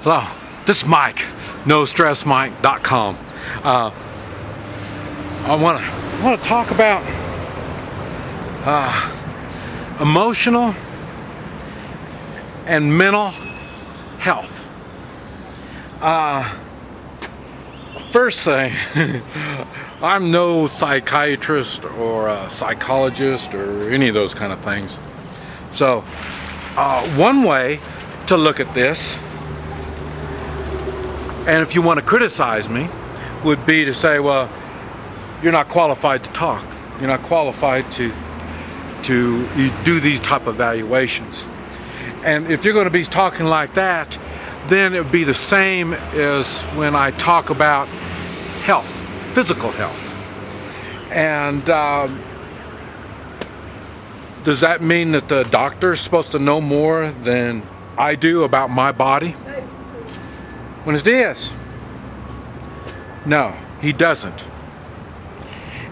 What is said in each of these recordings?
Hello, this is Mike, NoStressMike.com. I want to talk about emotional and mental health. First thing, I'm no psychiatrist or a psychologist or any of those kind of things. So, one way to look at this, and if you want to criticize me, would be to say, well, you're not qualified to talk. You're not qualified to do these type of evaluations. And if you're going to be talking like that, then it would be the same as when I talk about health, physical health. And does that mean that the doctor is supposed to know more than I do about my body? When it is. No, he doesn't.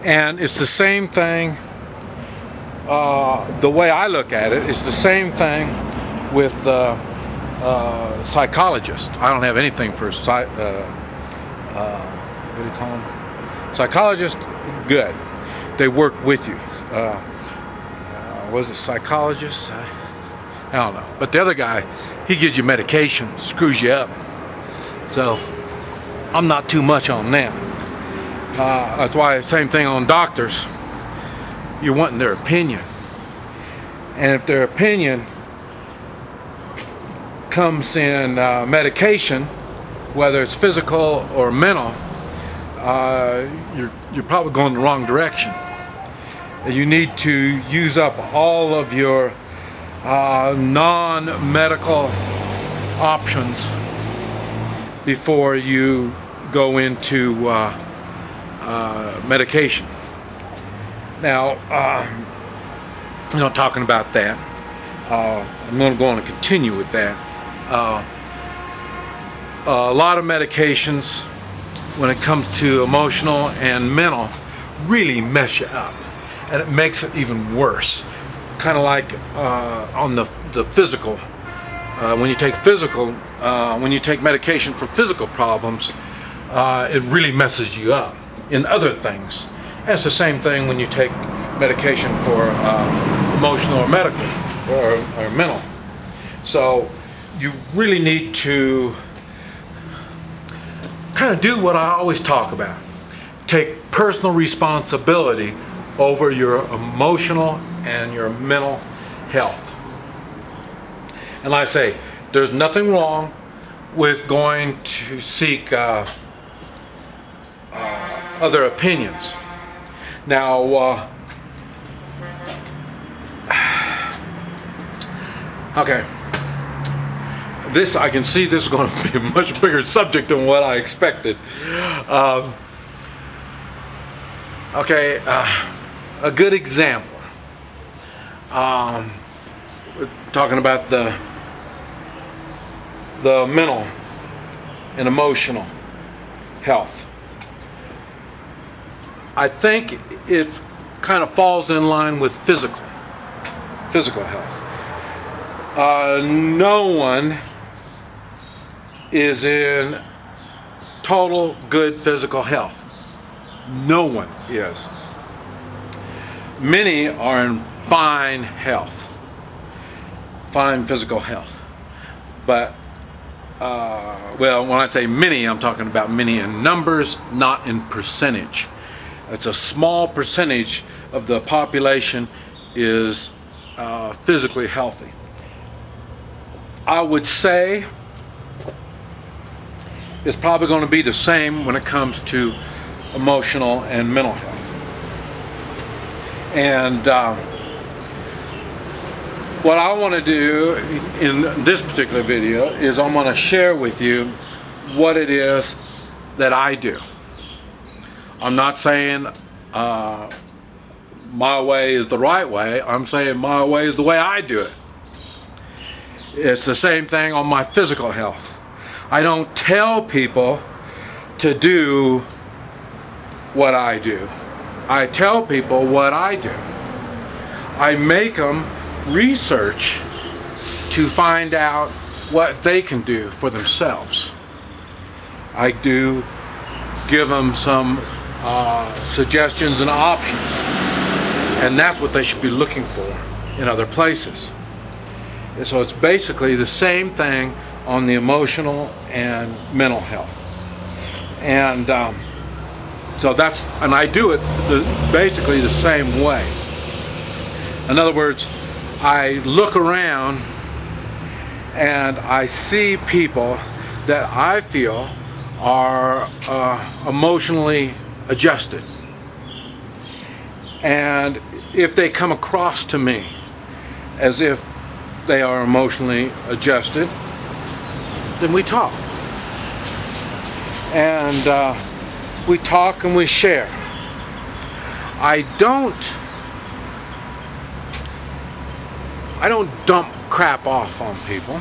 And it's the same thing, the way I look at it, it's the same thing with psychologists. I don't have anything for what do you call them? Psychologists, good. They work with you. Was it psychologists? I don't know. But the other guy, he gives you medication, screws you up. So I'm not too much on that. That's why same thing on doctors. You're wanting their opinion. And if their opinion comes in medication, whether it's physical or mental, you're probably going the wrong direction. You need to use up all of your non-medical options before you go into medication. Now, talking about that, I'm going to go on and continue with that. A lot of medications, when it comes to emotional and mental, really mess you up, and it makes it even worse. Kind of like on the physical. When you take medication for physical problems, it really messes you up in other things. And it's the same thing when you take medication for emotional or medical or mental. So you really need to kind of do what I always talk about. Take personal responsibility over your emotional and your mental health. And like I say, there's nothing wrong with going to seek other opinions. Now, okay, I can see this is going to be a much bigger subject than what I expected. A good example. We're talking about the mental and emotional health. I think it kind of falls in line with physical health. No one is in total good physical health. No one is. Many are in fine health, fine physical health. But, when I say many, I'm talking about many in numbers, not in percentage. It's a small percentage of the population is physically healthy. I would say it's probably going to be the same when it comes to emotional and mental health. And what I want to do in this particular video is I'm going to share with you what it is that I do. I'm not saying my way is the right way. I'm saying my way is the way I do it. It's the same thing on my physical health. I don't tell people to do what I do. I tell people what I do. I make them research to find out what they can do for themselves. I do give them some suggestions and options, and that's what they should be looking for in other places. And so it's basically the same thing on the emotional and mental health. And and I do it basically the same way. In other words, I look around and I see people that I feel are emotionally adjusted. And if they come across to me as if they are emotionally adjusted, then we talk. And we talk and we share. I don't dump crap off on people.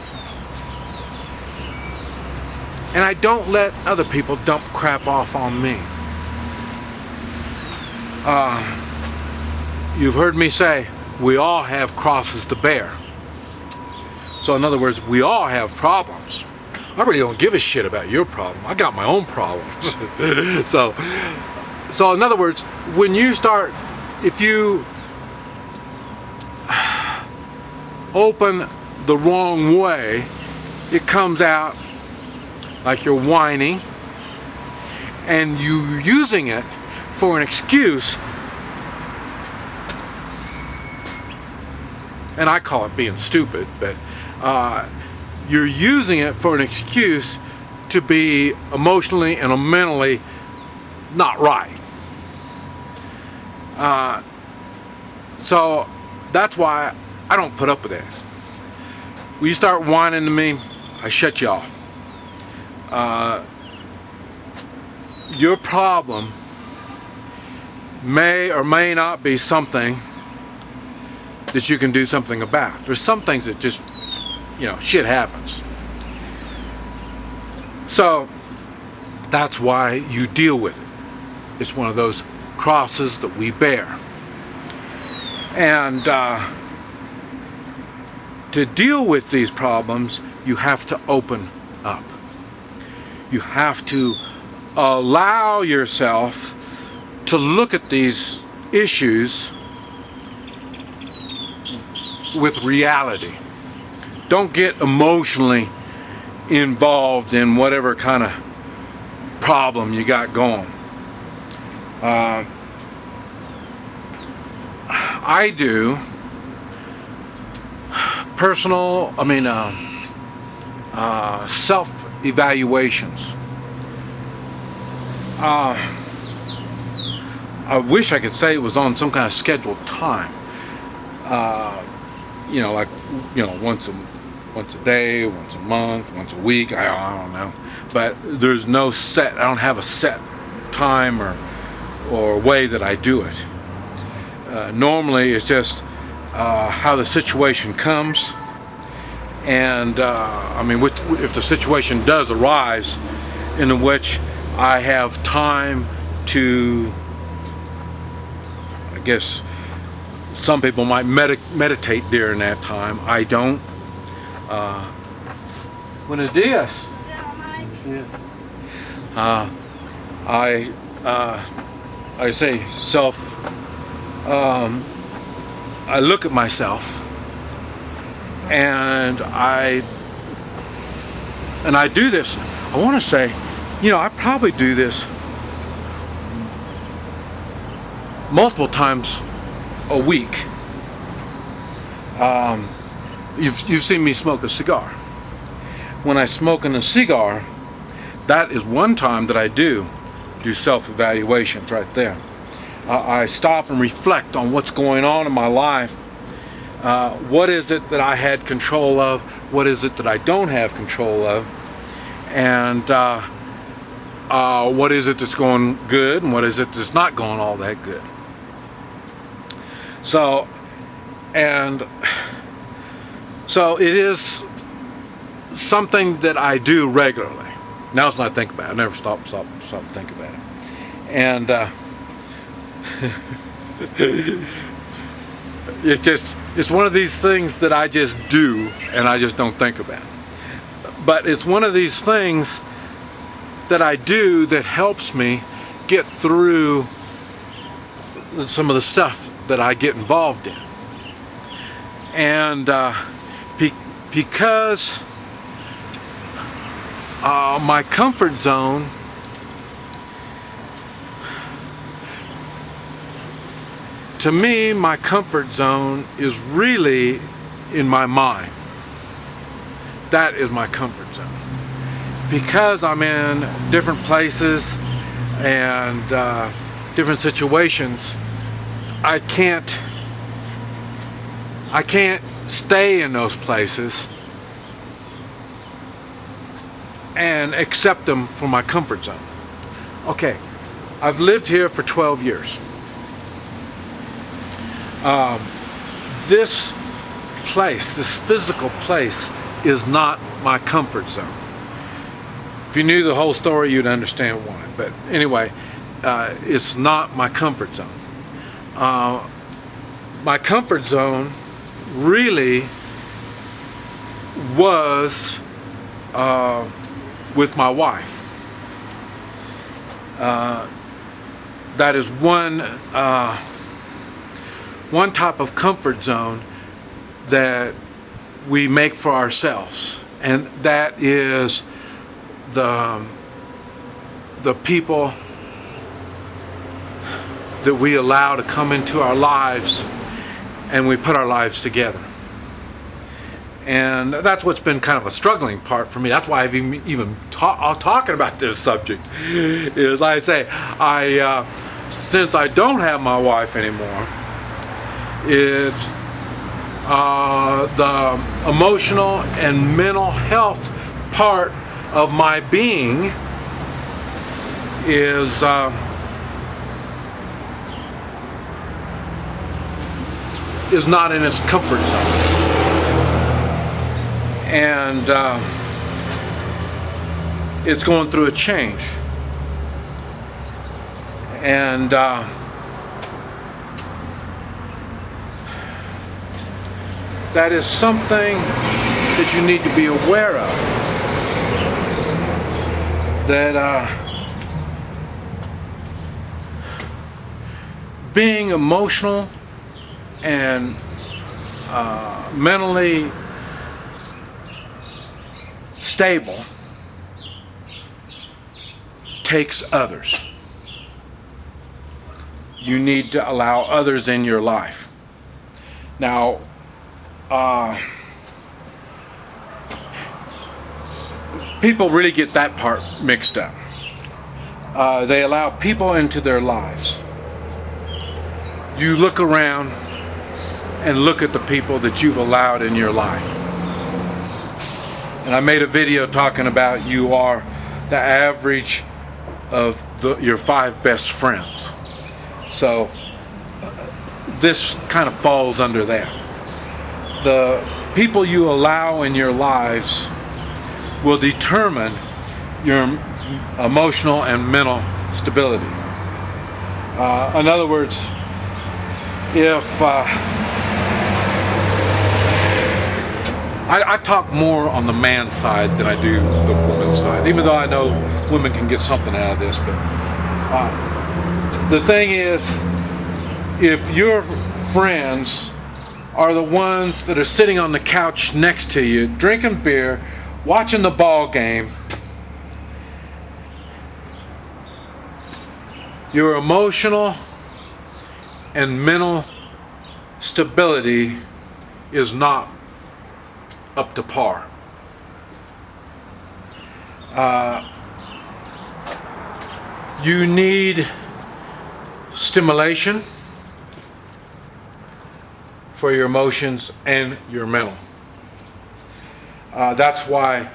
And I don't let other people dump crap off on me. You've heard me say, we all have crosses to bear. So in other words, we all have problems. I really don't give a shit about your problem. I got my own problems. So in other words, when you start, if you open the wrong way, it comes out like you're whining, and you using it for an excuse, and I call it being stupid, but you're using it for an excuse to be emotionally and mentally not right. So that's why I don't put up with that. When you start whining to me, I shut you off. Your problem may or may not be something that you can do something about. There's some things that just, shit happens. So that's why you deal with it. It's one of those crosses that we bear. And to deal with these problems, you have to open up. You have to allow yourself to look at these issues with reality. Don't get emotionally involved in whatever kind of problem you got going. I do self-evaluations. I wish I could say it was on some kind of scheduled time. Once a day, once a month, once a week. I don't know, but there's no set. I don't have a set time or way that I do it. Normally, it's just how the situation comes, and if the situation does arise, in which I have time to, I guess some people might meditate during that time. I don't. Buenos dias. I say self. I look at myself, and I do this. I want to say, I probably do this multiple times a week. You've seen me smoke a cigar. When I smoke a cigar, that is one time that I do self-evaluations right there. I stop and reflect on what's going on in my life. What is it that I had control of? What is it that I don't have control of? And what is it that's going good, and what is it that's not going all that good? So it is something that I do regularly. Now it's not I think about it. I never stop and think about it. And it's one of these things that I just do, and I just don't think about. But it's one of these things that I do that helps me get through some of the stuff that I get involved in. And because my comfort zone to me, my comfort zone is really in my mind. That is my comfort zone. Because I'm in different places and different situations, I can't stay in those places and accept them for my comfort zone. Okay, I've lived here for 12 years. This place, this physical place, is not my comfort zone. If you knew the whole story, you'd understand why. But anyway, it's not my comfort zone. My comfort zone really was with my wife. That is one type of comfort zone that we make for ourselves, and that is the people that we allow to come into our lives, and we put our lives together. And that's what's been kind of a struggling part for me. That's why I've even talking about this subject. Is like I say, since I don't have my wife anymore, it's the emotional and mental health part of my being is not in its comfort zone. And it's going through a change. And that is something that you need to be aware of. That being emotional and mentally stable takes others. You need to allow others in your life. Now, people really get that part mixed up. They allow people into their lives. You look around and look at the people that you've allowed in your life. And I made a video talking about you are the average of your 5 best friends. So this kind of falls under that. The people you allow in your lives will determine your emotional and mental stability. In other words, if I talk more on the man side than I do the woman side, even though I know women can get something out of this. But the thing is, if your friends are the ones that are sitting on the couch next to you, drinking beer, watching the ball game, your emotional and mental stability is not up to par. You need stimulation for your emotions and your mental. That's why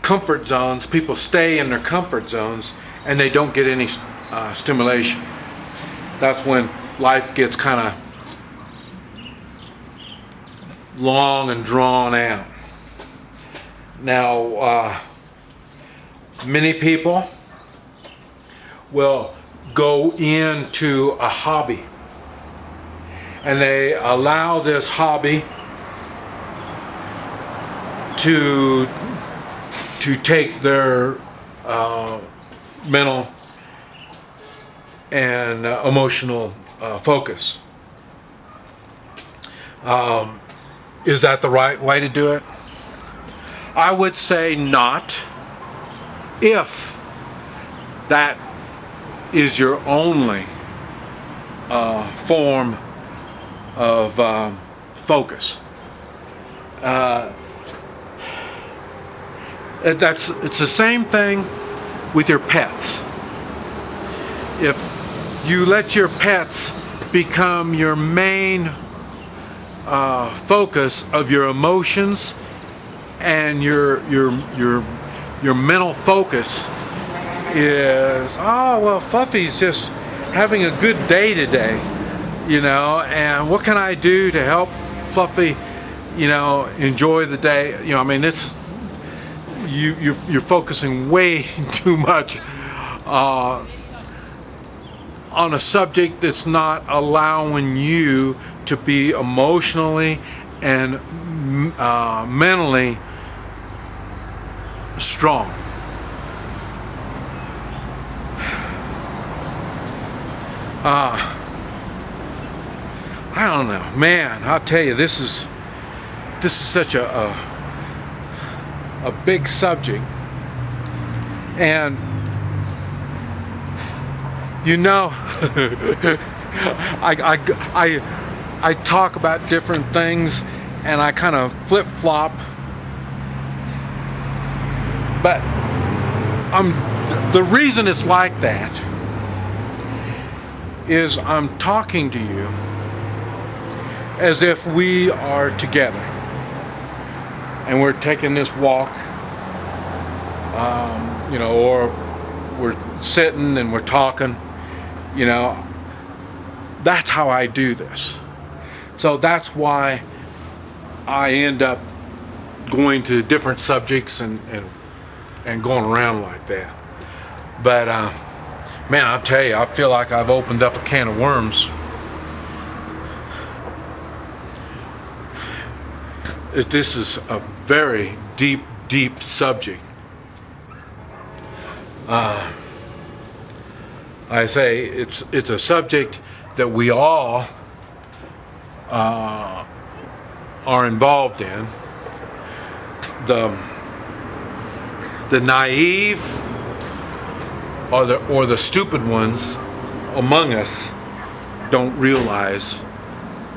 comfort zones, people stay in their comfort zones and they don't get any stimulation. That's when life gets kind of long and drawn out. Now, many people will go into a hobby and they allow this hobby to to take their mental and emotional focus. Is that the right way to do it? I would say not, if that is your only form of focus. It's the same thing with your pets. If you let your pets become your main focus of your emotions and your mental focus is, oh well, Fluffy's just having a good day today, and what can I do to help Fluffy, enjoy the day? I mean, it's you're focusing way too much on a subject that's not allowing you to be emotionally and mentally strong. I don't know, man. I'll tell you, this is such a big subject, and I talk about different things, and I kind of flip-flop, but the reason it's like that is I'm talking to you as if we are together and we're taking this walk, or we're sitting and we're talking. That's how I do this. So that's why I end up going to different subjects and going around like that. But man, I'll tell you, I feel like I've opened up a can of worms. This is a very deep subject. I say it's a subject that we all are involved in. The naive or the stupid ones among us don't realize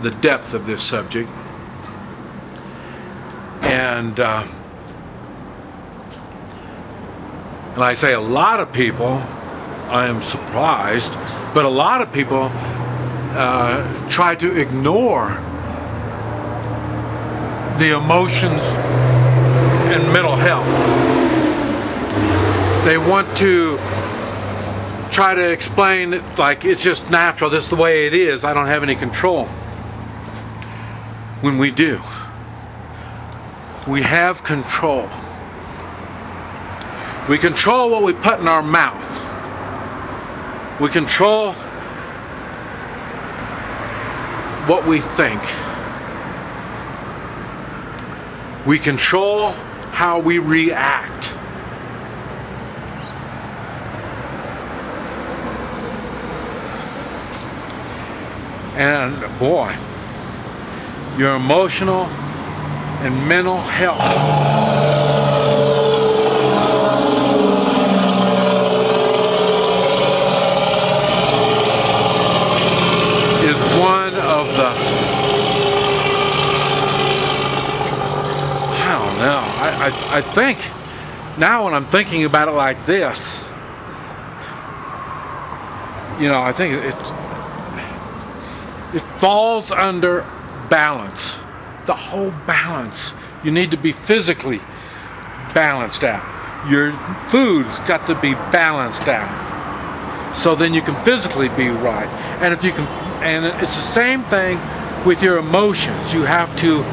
the depth of this subject. And I say a lot of people, I am surprised, but a lot of people try to ignore the emotions and mental health. They want to try to explain it like it's just natural, this is the way it is, I don't have any control. When we do. We have control. We control what we put in our mouth. We control what we think. We control how we react. And boy, your emotional and mental health is one of the, I don't know, I think now when I'm thinking about it like this, I think it falls under balance. The whole balance. You need to be physically balanced out. Your food's got to be balanced out. So then you can physically be right. And if you can, and it's the same thing with your emotions. You have to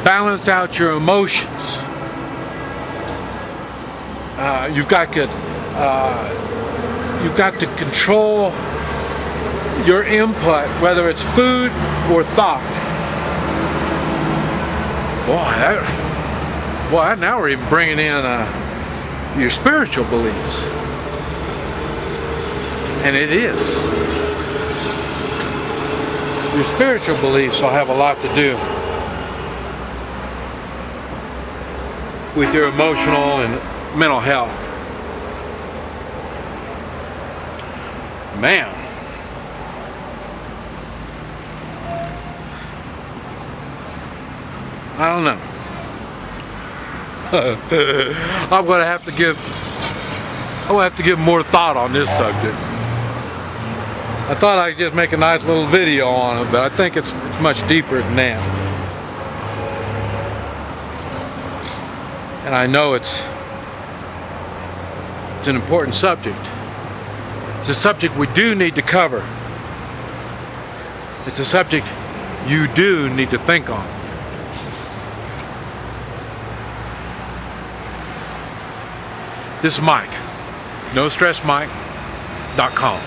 balance out your emotions. You've got to control your input, whether it's food or thought. Well, now we're even bringing in your spiritual beliefs. And it is. Your spiritual beliefs will have a lot to do with your emotional and mental health. Man. I don't know. I'm going to have to give more thought on this subject. I thought I'd just make a nice little video on it, but I think it's much deeper than that. And I know it's an important subject. It's a subject we do need to cover. It's a subject you do need to think on. This is Mike, NoStressMike.com.